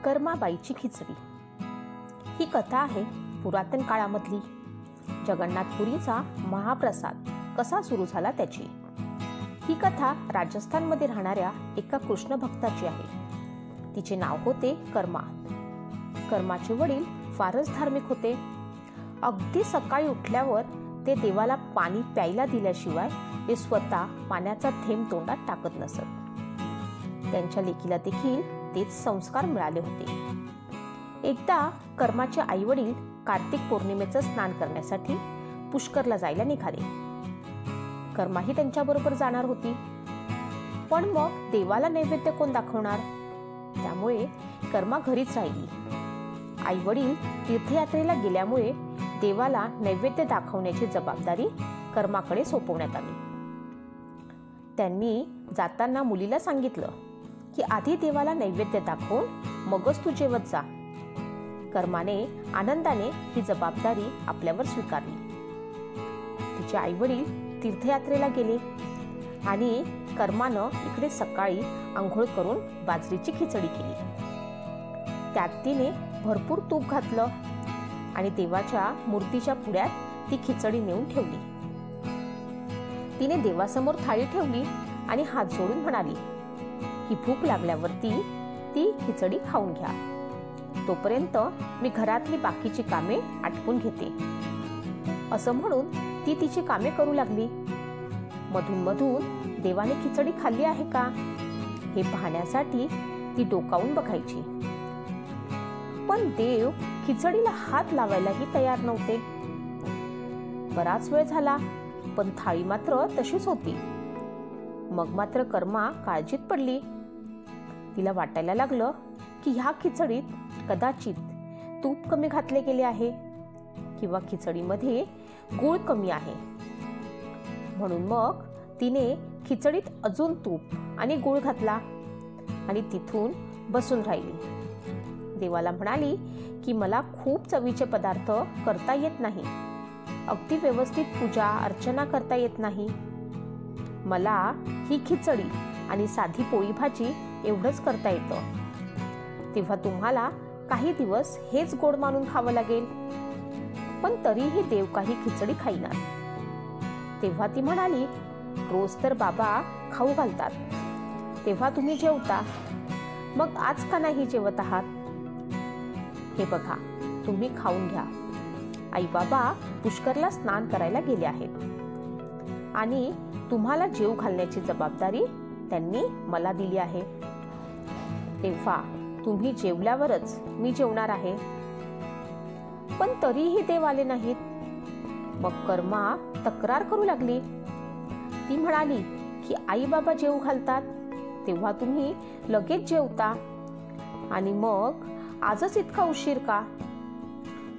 कर्माबाईची खिचडी ही कथा आहे पुरातन काळामधली. जगन्नाथपुरीचा महाप्रसाद कसा सुरू झाला त्याची. ही कथा राजस्थानमध्ये राहणाऱ्या एका कृष्ण भक्ताची आहे. तिचे नाव होते कर्मा. कर्माचे वडील फारच धार्मिक होते. अगदी सकाळी उठल्यावर ते देवाला पाणी प्यायला दिल्याशिवाय ते स्वतः पाण्याचा थेंब तोंडात टाकत नसत. त्यांच्या लेकीला देखील तेच संस्कार मिळाले होते. एकदा कर्माचे आई वडील कार्तिक पौर्णिमेचं स्नान करण्यासाठी पुष्करला जायला निघाले. कर्माही त्यांच्याबरोबर जाणार होती. पण मग देवाला नैवेद्य कोण दाखवणार, त्यामुळे कर्मा घरीच राहिली. आई वडील तीर्थयात्रेला गेल्यामुळे देवाला नैवेद्य दाखवण्याची जबाबदारी कर्माकडे सोपवण्यात आली. त्यांनी जाताना मुलीला सांगितलं की आधी देवाला नैवेद्य दाखवून मगच तू जेवत जा. कर्माने आनंदाने ही जबाबदारी आपल्यावर स्वीकारली. तिचे आई वडील तीर्थयात्रेला गेले आणि कर्मानं इकडे सकाळी आंघोळ करून बाजरीची खिचडी केली. त्यात तिने भरपूर तूप घातलं आणि देवाच्या मूर्तीच्या पुढ्यात ती खिचडी नेऊन ठेवली. तिने देवासमोर थाळी ठेवली आणि हात जोडून म्हणाली की भूक लागल्यावरती ती खिचडी खाऊन घ्या. तोपर्यंत मी घरातली बाकीची कामे आटपून घेते. असं म्हणून ती तिची कामे करू लागली. मधून मधून देवाने खिचडी खाल्ली आहे का हे पाहण्यासाठी ती डोकावून बघायची. पण देव खिचडीला हात लावायलाही तयार नव्हते. बराच वेळ झाला पण थाळी मात्र तशीच होती. मग मात्र कर्मा काळजीत पडली. तिला वाटायला लागलं की ह्या खिचडीत कदाचित तूप कमी घातले गेले आहे किंवा खिचडीमध्ये गूळ कमी आहे. म्हणून मग तिने खिचडीत अजून तूप आणि गूळ घातला आणि तिथून बसून राहिली. देवाला म्हणाली की मला खूप चवीचे पदार्थ करता येत नाही. अगदी व्यवस्थित पूजा अर्चना करता येत नाही. मला ही खिचडी आणि साधी पोळी भाजी एवढंच करता येतं. तेव्हा तुम्हाला काही दिवस हेच गोड मानून खावं लागेल. पण तरीही देव काही खिचडी खाईनात. तेव्हा ती म्हणाली, रोज तर बाबा खाऊ घालतात, तेव्हा तुम्ही जेवता, मग आज का नाही जेवत आहात? हे बघा, तुम्ही खाऊन घ्या. आई बाबा पुष्करला स्नान करायला गेले आहेत आणि तुम्हाला जेव घालण्याची जबाबदारी त्यांनी मला दिली आहे. तेव्हा तुम्ही जेवल्यावरच मी जेवणार आहे. पण तरीही देव आले नाहीत. मग कर्मा तक्रार करू लागली. ती म्हणाली की आई बाबा जेवू घालतात तेव्हा तुम्ही लगेच जेवता आणि मग आजच इतका उशीर का?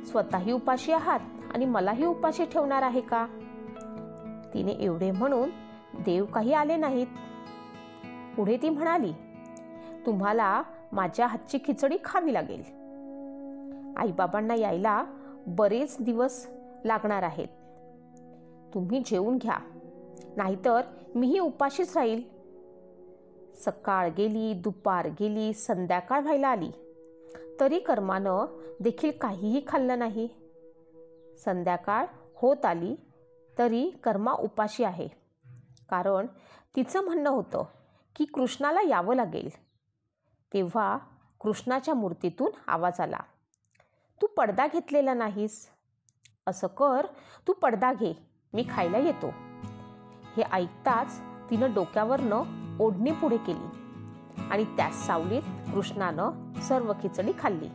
स्वतःही उपाशी आहात आणि मलाही उपाशी ठेवणार आहे का? तिने एवढे म्हणून देव काही आले नाहीत. पुढे ती म्हणाली, तुम्हाला माझ्या हातची खिचडी खावी लागेल. आईबाबांना यायला बरेच दिवस लागणार आहेत. तुम्ही जेवून घ्या, नाहीतर मीही उपाशीच राहील. सकाळ गेली, दुपार गेली, संध्याकाळ व्हायला आली, तरी कर्मानं देखील काहीही खाल्लं नाही. संध्याकाळ होत आली तरी कर्मा उपाशी आहे. कारण तिचं म्हणणं होतं की कृष्णाला यावं लागेल. तेव्हा कृष्णाच्या मूर्तीतून आवाज आला, तू पडदा घेतलेला नाहीस. असं कर, तू पडदा घे, मी खायला येतो. हे ऐकताच तिनं डोक्यावरनं ओढणी पुढे केली आणि त्याच सावलीत कृष्णानं सर्व खिचडी खाल्ली.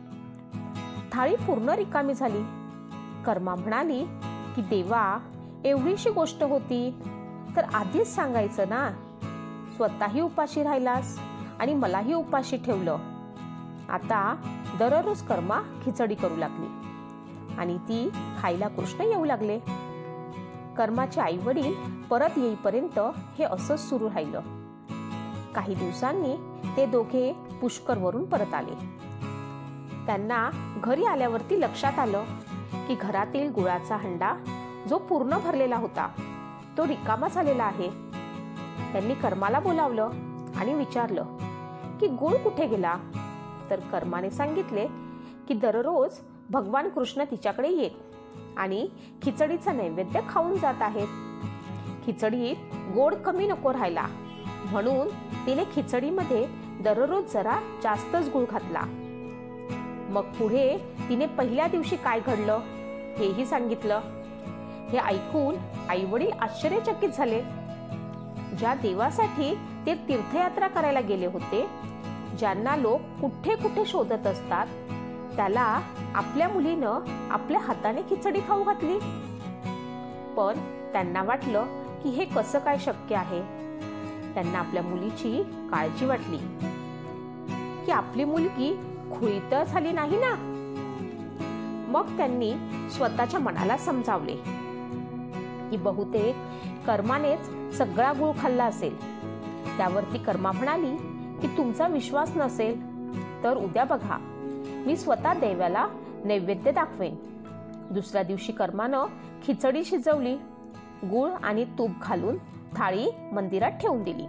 थाळी पूर्ण रिकामी झाली. कर्मा म्हणाली की देवा, एवढीशी गोष्ट होती तर आधीच सांगायचं ना. स्वतःही उपाशी राहिलास आणि मलाही उपाशी ठेवलं. आता दररोज कर्मा खिचडी करू लागली आणि ती खायला कृष्ण येऊ लागले. कर्माचे आई वडील परत येईपर्यंत हे असंच सुरू राहिलं. काही दिवसांनी ते दोघे पुष्करवरून परत आले. त्यांना घरी आल्यावरती लक्षात आलं की घरातील गुळाचा हंडा जो पूर्ण भरलेला होता तो रिकामा झालेला आहे. त्यांनी कर्माला बोलावलं आणि विचारलं की गुळ कुठे गेला? तर कर्माने सांगितले की दररोज भगवान कृष्ण तिच्याकडे येत आणि खिचडीचा नैवेद्य खाऊन जात आहेत. खिचडीत गोड कमी नको राहायला म्हणून तिने खिचडीमध्ये दररोज जरा जास्तच गूळ घातला. मग पुढे तिने पहिल्या दिवशी काय घडलं हेही सांगितलं. हे ऐकून आईवडील आश्चर्यचकित झाले. ज्या देवासाठी ते तीर्थयात्रा करायला गेले होते, ज्यांना लोक कुठे कुठे शोधत असतात, त्याला आपल्या मुलीनं आपल्या हाताने खिचडी खाऊ घातली. पण त्यांना वाटलं की हे कसं काय शक्य आहे. त्यांना आपल्या मुलीची काळजी वाटली की आपली मुलगी खुळी तर झाली नाही ना. मग त्यांनी स्वतःच्या मनाला समजावले की बहुतेक कर्मानेच सगळा गूळ खाल्ला असेल. त्यावरती कर्मा म्हणाली की तुमचा विश्वास नसेल तर उद्या बघा, मी स्वतः देवाला नैवेद्य दाखवेन. दुसऱ्या दिवशी कर्मानं खिचडी शिजवली, गूळ आणि तूप घालून थाळी मंदिरात ठेवून दिली.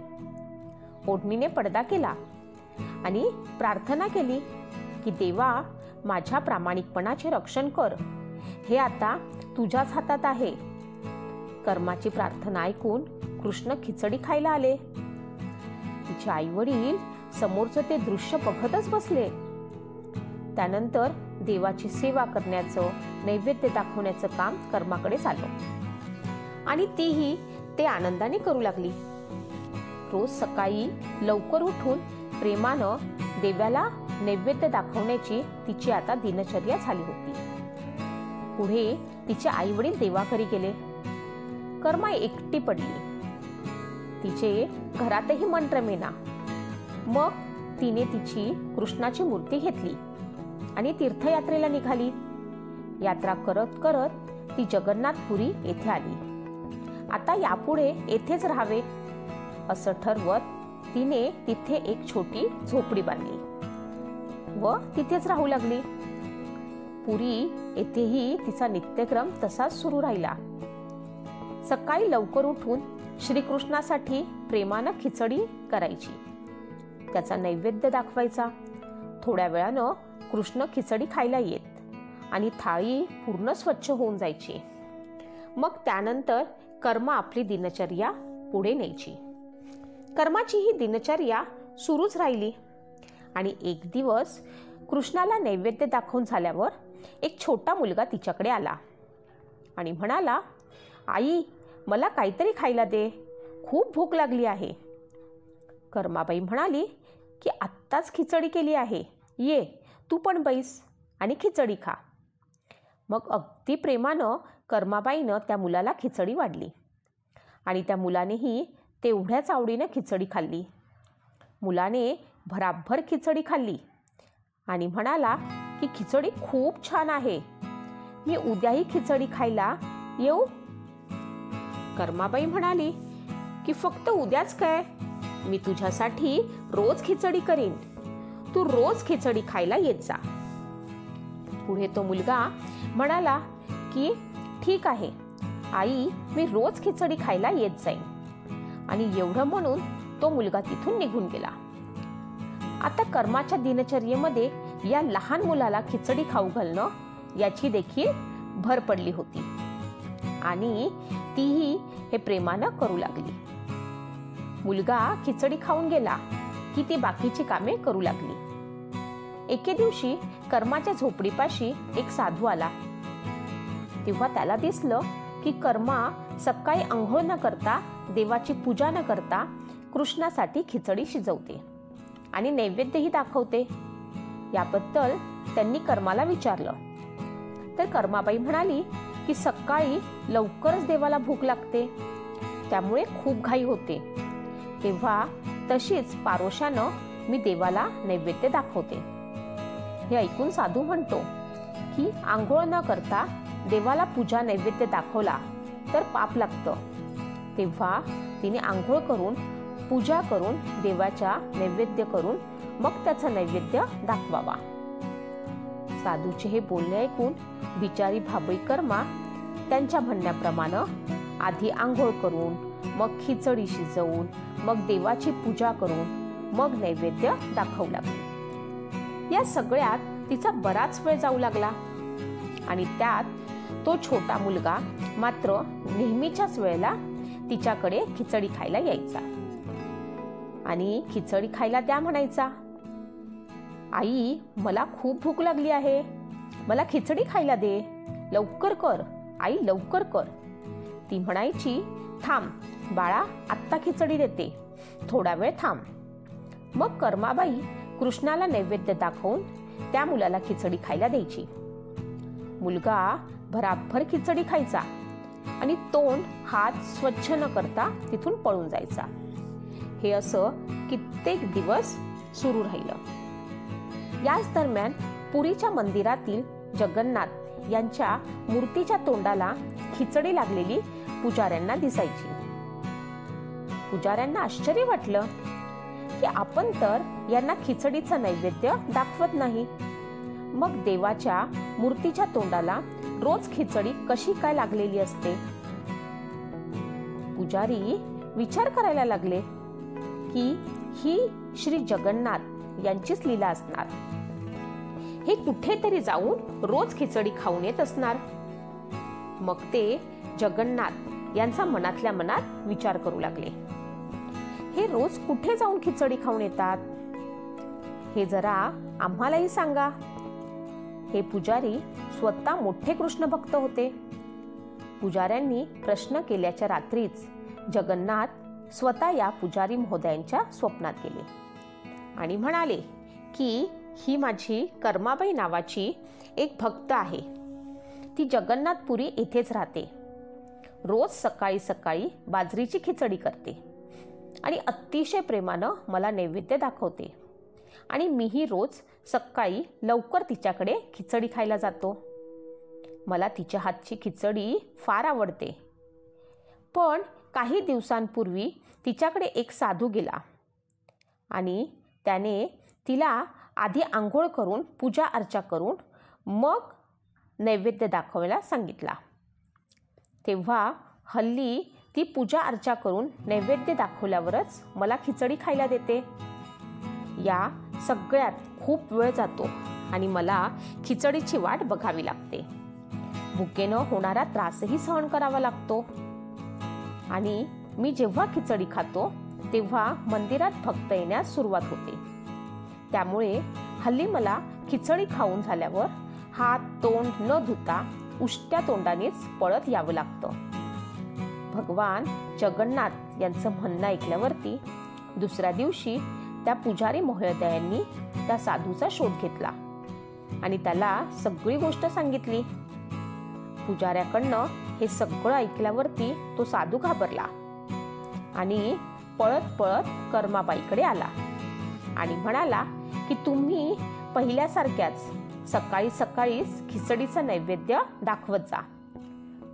ओढणीने पडदा केला आणि प्रार्थना केली की देवा, माझ्या प्रामाणिकपणाचे रक्षण कर. हे आता तुझ्याच हातात आहे. कर्माची प्रार्थना ऐकून कृष्ण खिचडी खायला आले. तिचे आई वडील समोरचं ते दृश्य बघतच बसले. त्यानंतर देवाची सेवा करण्याचं, नैवेद्य दाखवण्याचं काम कर्माकडे आलं आणि तीही ते आनंदाने करू लागली. रोज सकाळी लवकर उठून प्रेमानं देवाला नैवेद्य दाखवण्याची तिची आता दिनचर्या झाली होती. पुढे तिचे आई वडील देवाघरी गेले. कर्मा एकटी पडली. तिचे घरातही मन रमेना. मग तिने तिची कृष्णाची मूर्ती घेतली आणि तीर्थयात्रेला निघाली. यात्रा करत करत ती जगन्नाथपुरी येथे आली. आता यापुढे येथेच राहावे असं ठरवत तिने तिथे एक छोटी झोपडी बांधली व तिथेच राहू लागली. पुरी येथेही तिचा नित्यक्रम तसाच सुरू राहिला. सकाळी लवकर उठून श्रीकृष्णासाठी प्रेमानं खिचडी करायची, त्याचा नैवेद्य दाखवायचा. थोड्या वेळानं कृष्ण खिचडी खायला येत आणि थाळी पूर्ण स्वच्छ होऊन जायची. मग त्यानंतर कर्मा आपली दिनचर्या पुढे न्यायची. कर्माची ही दिनचर्या सुरूच राहिली आणि एक दिवस कृष्णाला नैवेद्य दाखवून झाल्यावर एक छोटा मुलगा तिच्याकडे आला आणि म्हणाला, आई, मला काहीतरी खायला दे, खूप भूक लागली आहे. कर्माबाई म्हणाली की आत्ताच खिचडी केली आहे, ये तू पण बैस आणि खिचडी खा. मग अगदी प्रेमानं कर्माबाईनं त्या मुलाला खिचडी वाढली आणि त्या मुलानेही तेवढ्याच आवडीनं खिचडी खाल्ली. मुलाने भराभर खिचडी खाल्ली आणि म्हणाला की खिचडी खूप छान आहे, मी उद्याही खिचडी खायला येऊ. कर्माबाई म्हणाली की फक्त उद्याच काय, मी तुझ्यासाठी रोज खिचडी करीन, तू रोज खिचडी खायला येत जा. पुढे तो मुलगा म्हणाला की ठीक आहे आई, मी रोज खिचडी खायला येत जाईन. आणि एवढं म्हणून तो मुलगा तिथून निघून गेला. आता कर्माच्या दिनचर्येमध्ये या लहान मुलाला खिचडी खाऊ घालणं याची देखील भर पडली होती आणि तीही हे प्रेमानं करू लागली. मुलगा खिचडी खाऊन गेला की ती बाकीची कामे करू लागली. एके दिवशी कर्माच्या झोपडीपाशी एक साधू आला. तेव्हा त्याला दिसलं की कर्मा सकाळी अंघोळ न करता, देवाची पूजा न करता कृष्णासाठी खिचडी शिजवते आणि नैवेद्यही दाखवते. याबद्दल त्यांनी कर्माला विचारलं तर कर्माबाई म्हणाली की सकाळी लवकरच देवाला भूक लागते, त्यामुळे खूप घाई होते. तेव्हा तशीच पारोशानं मी देवाला नैवेद्य दाखवते. हे ऐकून साधू म्हणतो की आंघोळ न करता देवाला पूजा नैवेद्य दाखवला तर पाप लागतं. तेव्हा तिने आंघोळ करून, पूजा करून, देवाच्या नैवेद्य करून मग त्याचा नैवेद्य दाखवावा. साधूचे हे बोलणे ऐकून बिचारी भाबई कर्मा त्यांच्या म्हणण्याप्रमाणे आधी आंघोळ करून, मग खिचडी शिजवून, मग देवाची पूजा करून, मग नैवेद्य दाखवू लागली. या सगळ्यात तिचा बराच वेळ जाऊ लागला आणि त्यात तो छोटा मुलगा मात्र नेहमीच्याच वेळेला तिच्याकडे खिचडी खायला यायचा आणि खिचडी खायला द्या म्हणायचा. आई, मला खूप भूक लागली आहे, मला खिचडी खायला दे, लवकर कर आई, लवकर कर. ती म्हणायची, थांब बाळा, आत्ता खिचडी देते, थोडा वेळ थांब. मग कर्माबाई कृष्णाला नैवेद्य दाखवून त्या मुलाला खिचडी खायला द्यायची. मुलगा भराभर खिचडी खायचा आणि तोंड हात स्वच्छ न करता तिथून पळून जायचा. हे असं कित्येक दिवस सुरू राहिलं. याच दरम्यान पुरीच्या मंदिरातील जगन्नाथ यांच्या मूर्तीच्या तोंडाला खिचडी लागलेली पुजाऱ्यांना दिसायची. पुजाऱ्यांना आश्चर्य वाटलं की आपण तर यांना खिचडीचं नैवेद्य दाखवत नाही, मग देवाच्या मूर्तीच्या तोंडाला रोज खिचडी कशी काय लागलेली असते. पुजारी विचार करायला लागले की ही श्री जगन्नाथ यांचीच लीला असणार. हे कुठेतरी जाऊन रोज खिचडी खाऊन येत असणार. मग ते जगन्नाथ यांचा मनातल्या मनात विचार करू लागले, हे रोज कुठे जाऊन खिचडी खाऊन येतात, हे जरा आम्हालाही सांगा. हे पुजारी स्वतः मोठे कृष्ण भक्त होते. पुजाऱ्यांनी प्रश्न केल्याच्या रात्रीच जगन्नाथ स्वतः या पुजारी महोदयांच्या स्वप्नात गेले आणि म्हणाले की ही माझी कर्माबाई नावाची एक भक्त आहे. ती जगन्नाथपुरी येथेच राहते. रोज सकाळी सकाळी बाजरीची खिचडी करते आणि अतिशय प्रेमानं मला नैवेद्य दाखवते आणि मीही रोज सकाळी लवकर तिच्याकडे खिचडी खायला जातो. मला तिच्या हातची खिचडी फार आवडते. पण काही दिवसांपूर्वी तिच्याकडे एक साधू गेला आणि त्याने तिला आधी आंघोळ करून पूजा अर्चा करून मग नैवेद्य दाखवायला सांगितला. तेव्हा हल्ली ती पूजा अर्चा करून नैवेद्य दाखवल्यावरच मला खिचडी खायला देते. या सगळ्यात खूप वेळ जातो आणि मला खिचडीची वाट बघावी लागते. भुकेनं होणारा त्रासही सहन करावा लागतो आणि मी जेव्हा खिचडी खातो तेव्हा मंदिरात भक्त येण्यास सुरुवात होते. त्यामुळे हल्ली मला खिचडी खाऊन झाल्यावर हात तोंड न धुता उष्ट्या तोंडानेच पळत यावं लागतं. भगवान जगन्नाथ यांचं म्हणणं ऐकल्यावरती दुसऱ्या दिवशी त्या पुजारी महोदयांनी त्या साधूचा शोध घेतला आणि त्याला सगळी गोष्ट सांगितली. पुजाऱ्याकडनं हे सगळं ऐकल्यावरती तो साधू घाबरला आणि पळत पळत कर्माबाईकडे आला आणि म्हणाला की तुम्ही पहिल्यासारख्याच सकाळी सकाळीच खिचडीचं नैवेद्य दाखवत जा.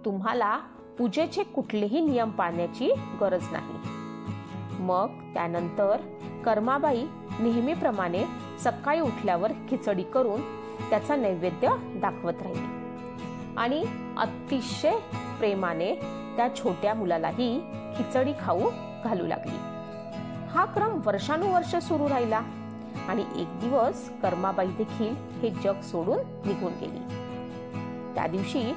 तुम्हाला पूजेचे कुठलेही नियम पाळण्याची गरज नाही. मग त्यानंतर कर्माबाई नेहमीप्रमाणे सकाळी उठल्यावर खिचडी करून त्याचा नैवेद्य दाखवत राहिली आणि अतिशय प्रेमाने त्या छोट्या मुलालाही खिचडी खाऊ घालू लागली. हा क्रम वर्षानुवर्ष सुरू राहिला आणि एक दिवस कर्माबाई देखील हे जग सोडून निघून गेली. त्या दिवशी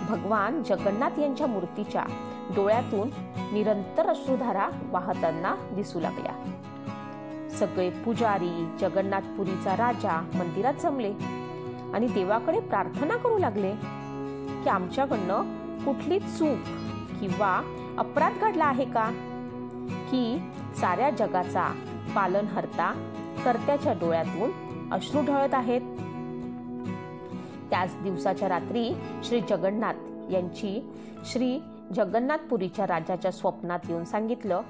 भगवान जगन्नाथ यांच्या मूर्तीच्या डोळ्यातून निरंतर अश्रुधारा वाहताना दिसू लागल्या. सगळे पुजारी, जगन्नाथपुरीचा राजा मंदिरात जमले आणि देवाकडे प्रार्थना करू लागले की आमच्याकडनं कुठली चूक किंवा अपराध घडला आहे का की साऱ्या जगाचा पालनहर्ता कर्त्याच्या डोळ्यातून अश्रू ढळत आहेत. त्याच दिवसाच्या रात्री श्री जगन्नाथ यांची श्री जगन्नाथपुरीच्या राजाच्या स्वप्नात येऊन सांगितलं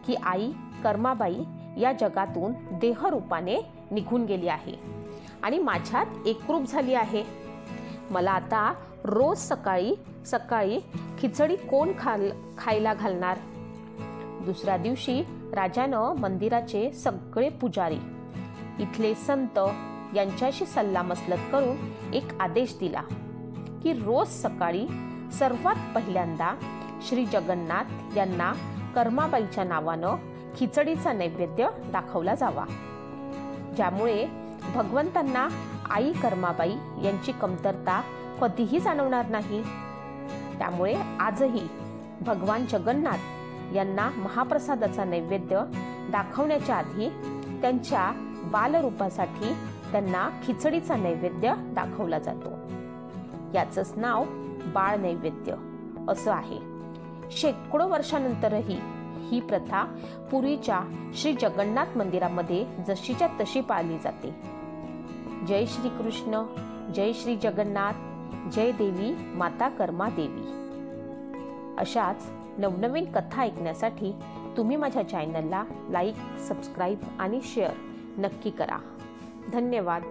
की आई कर्माबाई या जगातून देहरूपाने निघून गेली आहे आणि माझ्यात एकरूप झाली आहे. मला आता रोज सकाळी सकाळी खिचडी कोण खायला घालणार. दुसऱ्या दिवशी राजानं मंदिराचे सगळे पुजारी, इथले संत यांच्याशी सल्लामसलत करून एक आदेश दिला की रोज सकाळी सर्वात पहिल्यांदा श्री जगन्नाथ यांना कर्माबाईच्या नावानं खिचडीचा नैवेद्य दाखवला जावा, ज्यामुळे भगवंतांना आई कर्माबाई यांची कमतरता कधीही जाणवणार नाही. त्यामुळे आजही भगवान जगन्नाथ यांना महाप्रसादाचा नैवेद्य दाखवण्याच्या आधी त्यांच्या बालरूपासाठी त्यांना खिचडीचा नैवेद्य दाखवला जातो. याचंच नाव बाळ नैवेद्य असं आहे. शेकडो वर्षानंतरही ही प्रथा पुरीच्या श्री जगन्नाथ मंदिरामध्ये जशीच्या तशी पाळली जाते. जय श्री कृष्ण, जय श्री जगन्नाथ, जय देवी माता कर्मा देवी. अशाच नवनवीन कथा ऐकण्यासाठी तुम्ही माझ्या चॅनलला लाईक, सबस्क्राईब आणि शेअर नक्की करा. धन्यवाद.